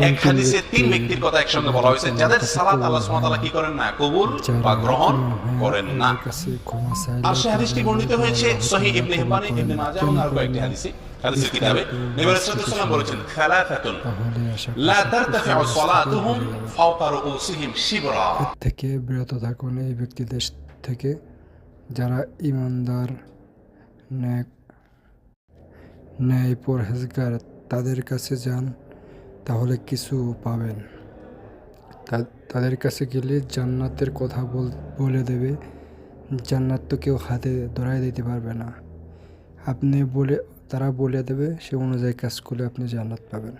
এক হাদিসে তিন ব্যক্তির কথা একসঙ্গে বলা হয়েছে যাদের সালাত আল্লাহ সুবহানাহু ওয়া তাআলা কি করেন না, কবুল বা গ্রহণ করেন না। আর সেই হাদিসটি বর্ণিত হয়েছে সহিহ ইবনে হিব্বান, ইবনে মাজাহ এবং আরো কয়েকটি হাদিসের কিতাবে। নবী আলাইহিস সালাম বলেছেন, সালাসাতুন লা তারতাফিউ সালাতুহুম ফাওকা রুউসিহিম শিবরা। এর থেকে বিরত থাকুন এই ব্যক্তিদের থেকে যারা ইমানদার, ন্যায় পরহেজগার। তাদের কাছে যান, তাহলে কিছু পাবেন। তাদের কাছে গেলে জান্নাতের কথা বলে দেবে। জান্নাত তো কেউ হাতে ধরাই দিতে পারবে না, তারা বলে দেবে, সে অনুযায়ী কাজ করলে আপনি জান্নাত পাবেন।